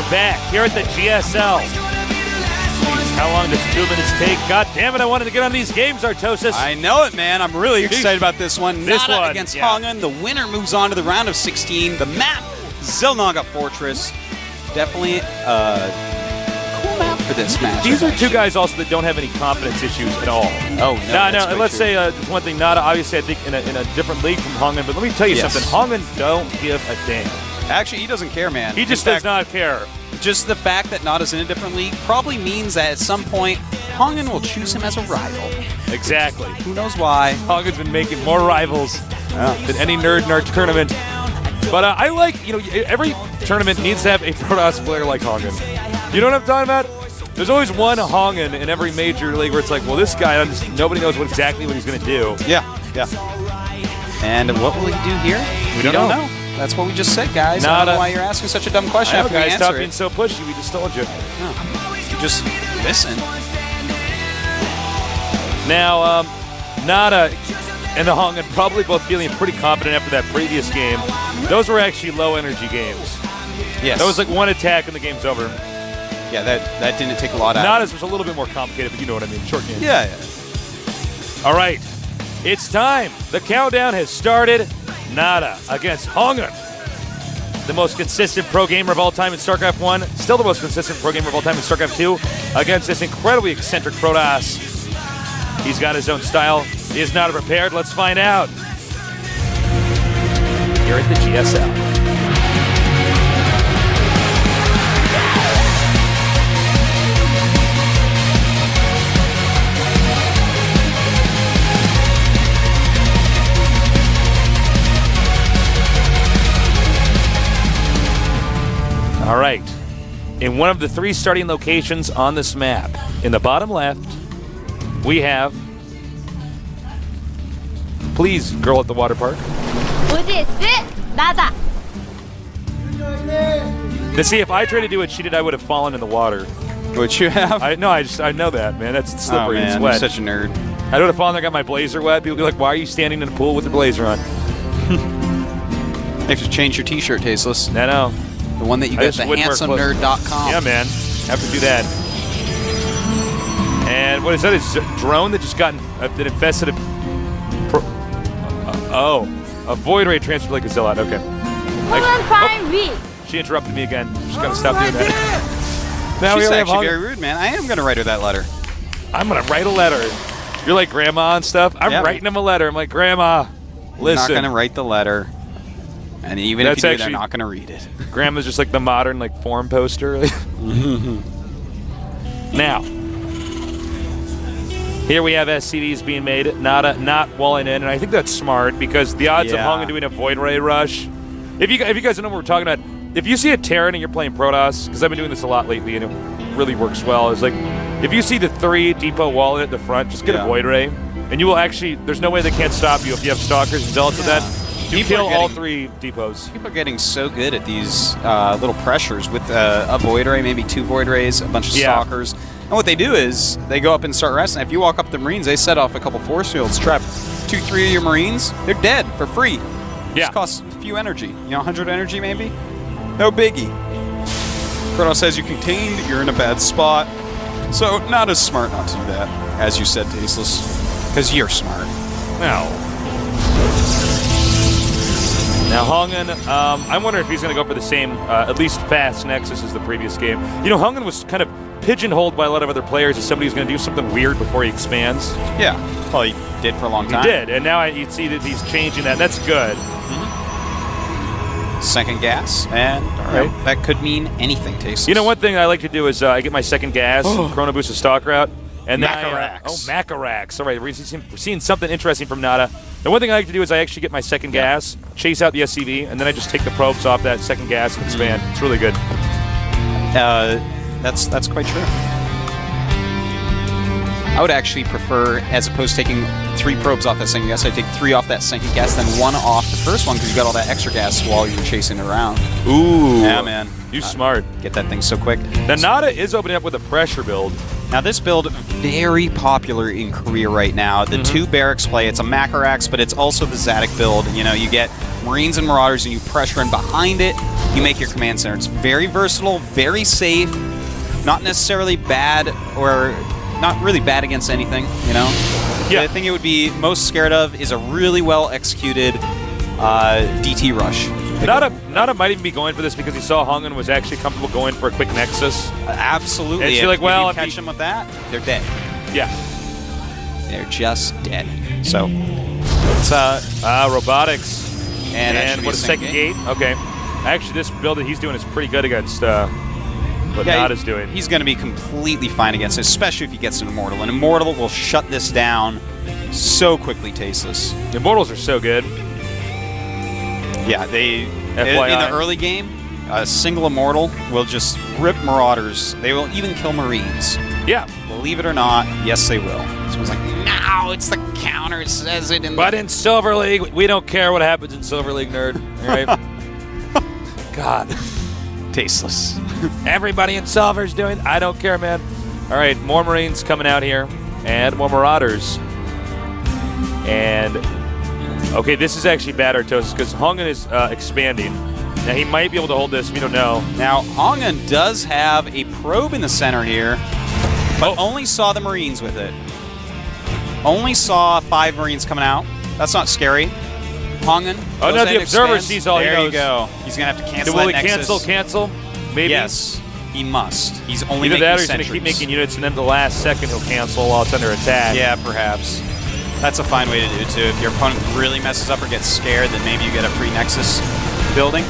We're back here at the GSL. How long does 2 minutes take? God damn it, I wanted to get on these games, Artosis. I know it, man. I'm really excited about this one. This NaDa one, against yeah. HongUn. The winner moves on to the round of 16. The map, Zelnaga Fortress. Definitely a cool map for this match. These are two guys also that don't have any confidence issues at all. Oh, no. No, and let's say one thing, NaDa, obviously, I think in a different league from HongUn, but let me tell you something. HongUn don't give a damn. Actually, he doesn't care, man. He just does not care. Just the fact that NaDa's in a different league probably means that at some point, HongUn will choose him as a rival. Exactly. Who knows why? HongUn's been making more rivals than any nerd in our tournament. But I like, every tournament needs to have a Protoss player like HongUn. You know what I'm talking about? There's always one HongUn in every major league where it's like, well, this guy, nobody knows exactly what he's going to do. Yeah. And what will he do here? We don't know. That's what we just said, guys. I don't know why you're asking such a dumb question after we answer stop it. being so pushy. We just told you. No. You just listen. Now, NaDa and the HongUn probably both feeling pretty confident after that previous game. Those were actually low-energy games. Yes. That was like one attack and the game's over. Yeah, that didn't take a lot out. NaDa's was a little bit more complicated, but you know what I mean. Short game. Yeah. All right. It's time. The countdown has started. NaDa against HongUn. The most consistent pro gamer of all time in StarCraft 1. Still the most consistent pro gamer of all time in StarCraft 2. Against this incredibly eccentric Protoss. He's got his own style. Is NaDa prepared? Let's find out. Here at the GSL. All right. In one of the 3 starting locations on this map, in the bottom left, we have, please, girl at the water park. NaDa. To see if I tried to do what she did, I would have fallen in the water. Would you have? I know that, man. That's slippery and You're wet. such a nerd. I would have fallen there, got my blazer wet. People would be like, why are you standing in the pool with your blazer on? You have to change your t-shirt, Tasteless. I know. The one that you get at thehandsomnerd.com. Yeah, man. Have to do that. And what is that? It's a drone that just got that infested a void ray transferred like a zealot. Okay. She interrupted me again. She's got to stop doing that. Now She's we actually very rude, man. I am going to write her that letter. I'm going to write a letter. You're like Grandma and stuff. I'm writing him a letter. I'm like, Grandma, listen. I'm not going to write the letter. And even if you do, they're not going to read it. Grandma's just like the modern forum poster. Now, here we have SCVs being made. NaDa not walling in, and I think that's smart because the odds of HongUn doing a Void Ray rush. If you guys don't know what we're talking about, if you see a Terran and you're playing Protoss, because I've been doing this a lot lately and it really works well, it's like if you see the 3 depot wall at the front, just get a Void Ray, and you will actually. There's no way they can't stop you if you have Stalkers and Zealots with that. You kill all 3 depots. People are getting so good at these little pressures with a Void Ray, maybe 2 Void Rays, a bunch of Stalkers. And what they do is they go up and start resting. If you walk up the Marines, they set off a couple force fields, trap 2-3 of your Marines. They're dead for free. Yeah. Just costs a few energy. 100 energy maybe? No biggie. Protoss says you're contained, you're in a bad spot. So not as smart not to do that, as you said, Tasteless. Because you're smart. Now HongUn, I wonder if he's going to go for the same, at least fast Nexus as the previous game. HongUn was kind of pigeonholed by a lot of other players as somebody who's going to do something weird before he expands. Yeah, well, he did for a long time. He did, and now you see that he's changing that, and that's good. Second gas, and that could mean anything, Tasteless. One thing I like to do is I get my second gas, Chrono Boost a Stalker out, and then Macarax. Macarax. All right, we're seeing something interesting from NaDa. The one thing I like to do is I actually get my second gas, chase out the SCV, and then I just take the probes off that second gas and expand. It's really good. That's quite true. I would actually prefer, as opposed to taking 3 probes off that second gas, I'd take 3 off that second gas, then 1 off the first one because you got all that extra gas while you're chasing it around. Ooh. Yeah, man. You're smart. Get that thing so quick. Now, NaDa is opening up with a pressure build. Now this build, very popular in Korea right now. The two barracks play, it's a Macarax, but it's also the Zadok build. You know, you get Marines and Marauders and you pressure in behind it, you make your command center. It's very versatile, very safe, not necessarily bad or not really bad against anything, you know? Yeah. The thing it would be most scared of is a really well executed DT rush. NaDa might even be going for this because he saw HongUn was actually comfortable going for a quick Nexus. Absolutely. And she's like, well, if you catch them with that, they're dead. Yeah. They're just dead. So, it's robotics. and what a second gate. Okay. Actually, this build that he's doing is pretty good against what NaDa's doing. He's going to be completely fine against it, especially if he gets an Immortal. An Immortal will shut this down so quickly, Tasteless. Immortals are so good. Yeah, they FYI. in the early game, a single Immortal will just rip Marauders. They will even kill Marines. Yeah. Believe it or not, yes, they will. Someone's like, no, it's the counter. It says it in. But in Silver League, we don't care what happens in Silver League, nerd. All right. God. Tasteless. Everybody in Silver's doing. I don't care, man. All right, more Marines coming out here, and more Marauders. And okay, this is actually bad, Artosis, because HongUn is expanding. Now he might be able to hold this. We don't know. Now HongUn does have a probe in the center here, but only saw the Marines with it. Only saw 5 Marines coming out. That's not scary. HongUn. Oh no, the observer sees all. There he you go. He's gonna have to cancel Will that he Nexus. cancel? Maybe. Yes, he must. He's only Either making that or he's sentries. going to keep making units, and then the last second he'll cancel while it's under attack. Yeah, perhaps. That's a fine way to do it too. If your opponent really messes up or gets scared, then maybe you get a free Nexus building.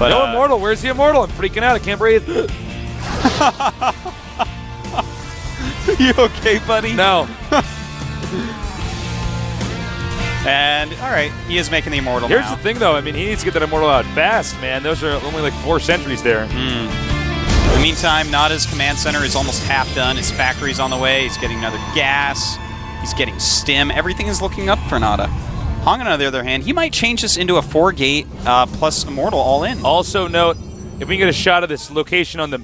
But no Immortal. Where's the Immortal? I'm freaking out. I can't breathe. You okay, buddy? No. And, all right, he is making the Immortal Here's now. the thing, though. I mean, he needs to get that Immortal out fast, man. Those are only like 4 sentries there. In the meantime, NaDa's command center is almost half done. His factory's on the way. He's getting another gas. He's getting stim. Everything is looking up for NaDa. HongUn, on the other hand, he might change this into a 4-gate plus Immortal all in. Also note, if we can get a shot of this location on the...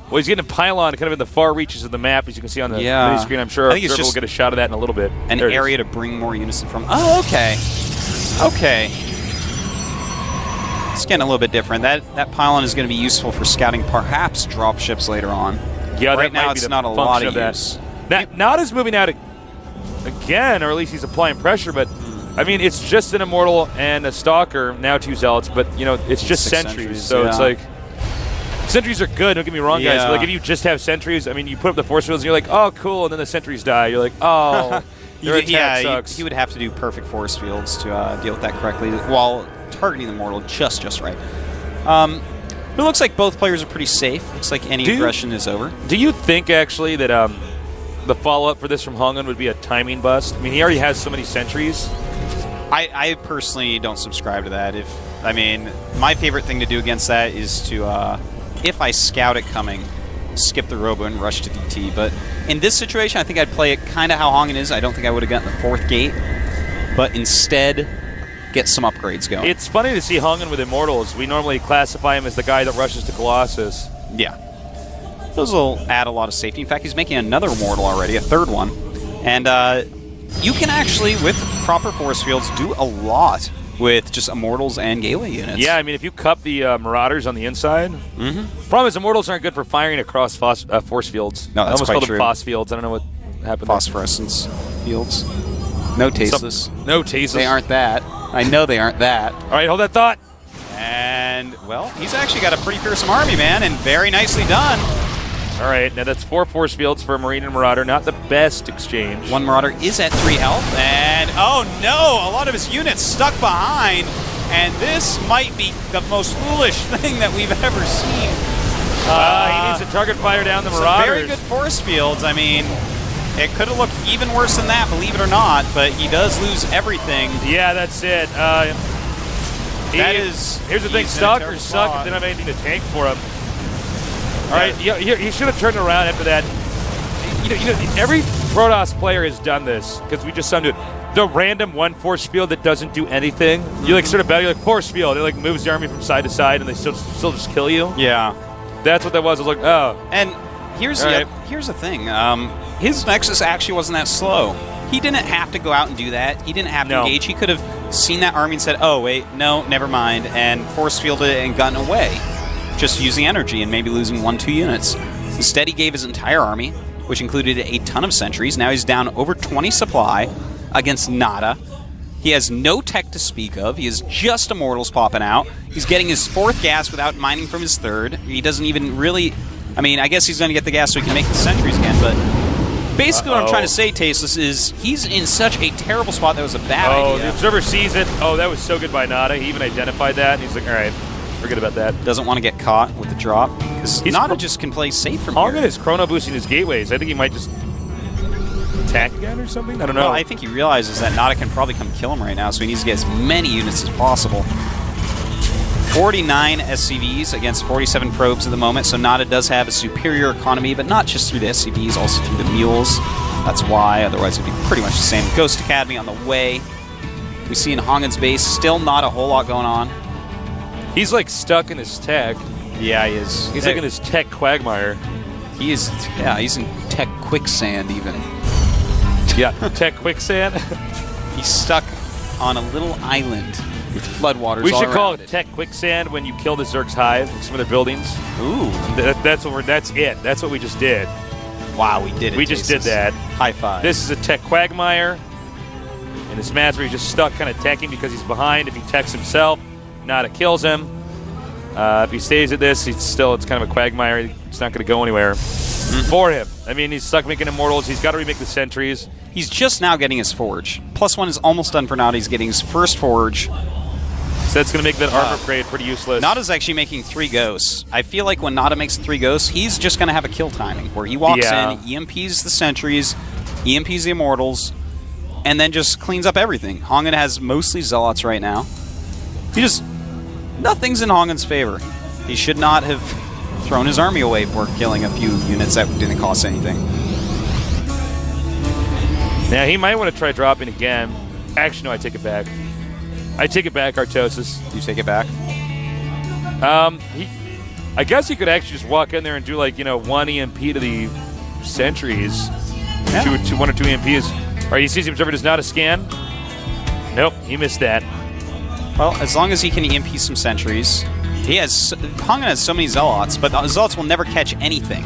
Well, he's getting a pylon kind of in the far reaches of the map, as you can see on the mini screen. I'm sure it's we'll get a shot of that in a little bit. An area to bring more units from. Oh, okay. Okay. It's getting a little bit different. That pylon is going to be useful for scouting perhaps dropships later on. Yeah, right now it's not a lot of use. NaDa's moving out again, or at least he's applying pressure, but I mean, it's just an Immortal and a Stalker, now 2 Zealots, but you know, it's just 6 sentries, so it's like... Sentries are good, don't get me wrong, guys. But like, if you just have sentries, I mean, you put up the force fields and you're like, oh, cool, and then the sentries die. You're like, oh, their attack sucks. He would have to do perfect force fields to deal with that correctly while targeting the Immortal just right. It looks like both players are pretty safe. Looks like any aggression is over. Do you think, actually, that the follow-up for this from HongUn would be a timing bust? I mean, he already has so many sentries. I personally don't subscribe to that. I mean, my favorite thing to do against that is to... if I scout it coming, skip the Robo and rush to DT. But in this situation, I think I'd play it kind of how HongUn is. I don't think I would have gotten the 4th gate, but instead get some upgrades going. It's funny to see HongUn with Immortals. We normally classify him as the guy that rushes to Colossus. Yeah. Those will add a lot of safety. In fact, he's making another Immortal already, a 3rd one. And you can actually, with proper force fields, do a lot with just Immortals and Gateway units. Yeah, I mean, if you cup the Marauders on the inside, problem is Immortals aren't good for firing across force fields. No, that's I almost quite called true. them Phos fields. I don't know what happened. Phosphorescence fields. No Tasteless. No Tasteless. They aren't that. I know they aren't that. All right, hold that thought. And, well, he's actually got a pretty fearsome army, man, and very nicely done. All right, now that's 4 force fields for a Marine and Marauder. Not the best exchange. One Marauder is at 3 health, and oh no, a lot of his units stuck behind, and this might be the most foolish thing that we've ever seen. He needs to target fire down the Marauders. Very good force fields. I mean, it could have looked even worse than that, believe it or not, but he does lose everything. Yeah, that's it. Here's the thing, Stalkers suck if they don't have anything to tank for him. All right, he should have turned around after that. You know, every Protoss player has done this because we just saw him do it. The random 1 force field that doesn't do anything. You like sort of battle, you're like force field. It like moves the army from side to side, and they still just kill you. Yeah, That's what that was. I was like, oh. And Here's right. here's the thing. His Nexus actually wasn't that slow. He didn't have to go out and do that. He didn't have to engage. He could have seen that army and said, oh, wait, no, never mind, and force fielded it and gotten away, just using energy and maybe losing 1-2 units. Instead, he gave his entire army, which included a ton of sentries. Now he's down over 20 supply against NaDa. He has no tech to speak of. He has just Immortals popping out. He's getting his 4th gas without mining from his 3rd. He doesn't even really... I mean, I guess he's going to get the gas so he can make the sentries again, but basically what I'm trying to say, Tasteless, is he's in such a terrible spot that was a bad idea. Oh, the Observer sees it. Oh, that was so good by NaDa. He even identified that, and he's like, all right, forget about that. Doesn't want to get caught with the drop, because NaDa just can play safe from HongUn here. is chrono boosting his gateways. I think he might just attack again or something? I don't know. Well, I think he realizes that NaDa can probably come kill him right now, so he needs to get as many units as possible. 49 SCVs against 47 probes at the moment, so NaDa does have a superior economy, but not just through the SCVs, also through the mules. That's why, otherwise it would be pretty much the same. Ghost Academy on the way. We see in HongUn's base, still not a whole lot going on. He's like stuck in his tech. Yeah, he is. He's like in his tech quagmire. He is, yeah, he's in tech quicksand even. Yeah, tech quicksand. He's stuck on a little island with floodwaters We all should call it around tech quicksand when you kill the Zerg's hive and some of their buildings. Ooh. That's it. That's what we just did. Wow, we did it. We just did that. High five. This is a tech quagmire. And this match where he's just stuck kind of teching because he's behind. If he techs himself, NaDa kills him. If he stays at this, it's kind of a quagmire. It's not going to go anywhere for him. I mean, he's stuck making Immortals. He's got to remake the sentries. He's just now getting his Forge. +1 is almost done for NaDa. He's getting his first Forge. So that's going to make that armor upgrade pretty useless. NaDa's actually making 3 Ghosts. I feel like when NaDa makes 3 Ghosts, he's just going to have a kill timing, where he walks in, EMPs the sentries, EMPs the Immortals, and then just cleans up everything. HongUn has mostly Zealots right now. Nothing's in HongUn's favor. He should not have thrown his army away for killing a few units that didn't cost anything. Now, he might want to try dropping again. Actually, no, I take it back. I take it back, Artosis. You take it back? I guess he could actually just walk in there and do, like, 1 EMP to the sentries. Yeah. 1 or 2 EMPs. All right, he sees the Observer does not a scan. Nope, he missed that. Well, as long as he can EMP some sentries. HongUn has so many Zealots, but the Zealots will never catch anything.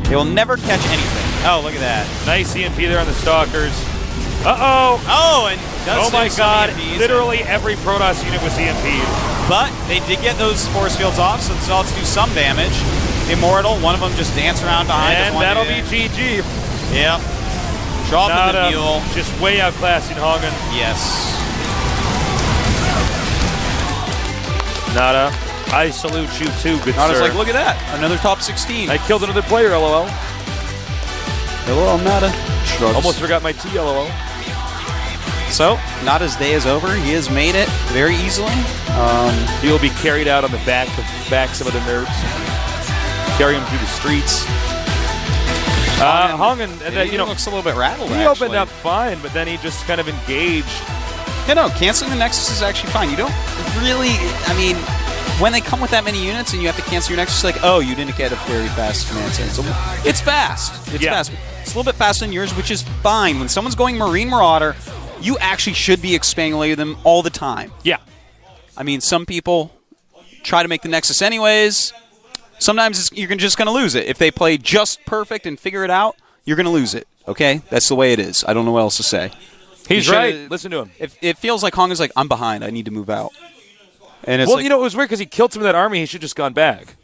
They will never catch anything. Oh, look at that. Nice EMP there on the Stalkers. Uh-oh! Oh, and oh my god, literally every Protoss unit was EMP'd. But they did get those force fields off, so the Zealots do some damage. Immortal, one of them just dance around behind. And that'll be GG. Yep. Dropping the mule. Just way outclassing HongUn. Yes. NaDa, I salute you too, good NaDa's sir. like, look at that, another top 16. I killed another player, LOL. LOL, NaDa. Shrugs. Almost forgot my T, LOL. So, NaDa's day is over. He has made it very easily. He will be carried out on the backs of other nerds. Carry him through the streets. HongUn, looks a little bit rattled, He opened up fine, but then he just kind of engaged. Yeah, no, canceling the Nexus is actually fine. You don't really, I mean, when they come with that many units and you have to cancel your Nexus, like, oh, you didn't get a very fast command center. So it's fast. It's fast. It's a little bit faster than yours, which is fine. When someone's going Marine Marauder, you actually should be expanding them all the time. Yeah. I mean, some people try to make the Nexus anyways. Sometimes you're just going to lose it. If they play just perfect and figure it out, you're going to lose it. Okay? That's the way it is. I don't know what else to say. He's right. Listen to him. It feels like HongUn's like, I'm behind. I need to move out. And it's well, it was weird because he killed some of that army. He should have just gone back.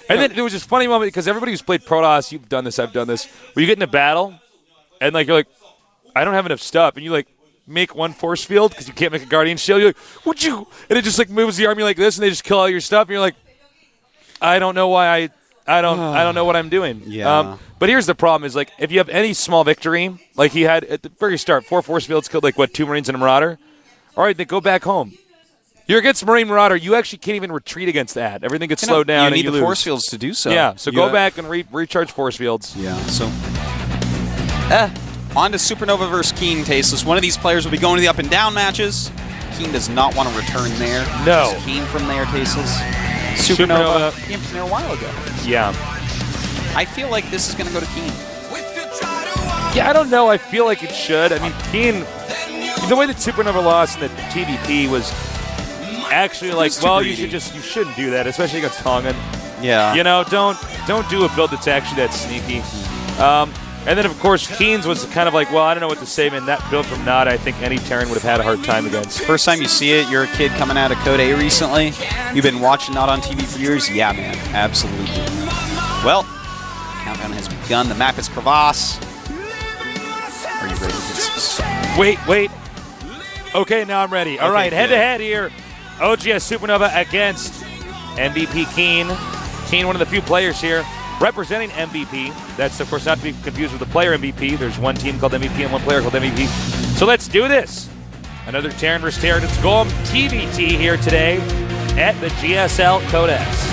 And then there was this funny moment because everybody who's played Protoss, you've done this, I've done this, where you get in a battle and you're like, I don't have enough stuff. And you make one force field because you can't make a Guardian Shield. You're like, would you? And it just moves the army like this and they just kill all your stuff. And you're like, I don't know why I don't know what I'm doing. Yeah. But here's the problem is if you have any small victory, like he had at the very start, 4 force fields killed 2 Marines and a Marauder. All right, then go back home. You're against Marine Marauder. You actually can't even retreat against that. Everything gets slowed down. You need and the lose. force fields to do so. Yeah, so go back and recharge force fields. Yeah, so. On to Supernova versus Keen, Tasteless. One of these players will be going to the up and down matches. Keen does not want to return there. No. Keen from there, Tasteless. Supernova came from there a while ago. Yeah. I feel like this is going to go to Keen. Yeah, I don't know. I feel like it should. I mean, Keen, the way that Supernova lost in the TVP was actually like, well, you shouldn't do that, especially against HongUn. Yeah. You know, don't do a build that's actually that sneaky. And then, of course, Keen's was kind of like, well, I don't know what to say, man. That build from NaDa, I think any Terran would have had a hard time against. First time you see it, you're a kid coming out of Code A recently. You've been watching NaDa on TV for years. Yeah, man, absolutely. Well, the countdown has begun. The map is Crevasse. Are you ready for this? Wait. Okay, now I'm ready. All right, head-to-head here. OGS Supernova against MVP Keen. Keen, one of the few players here representing MVP. That's, of course, not to be confused with the player MVP. There's one team called MVP and one player called MVP. So let's do this. Another Terran vs. Terran. It's Golem TVT here today at the GSL Code S.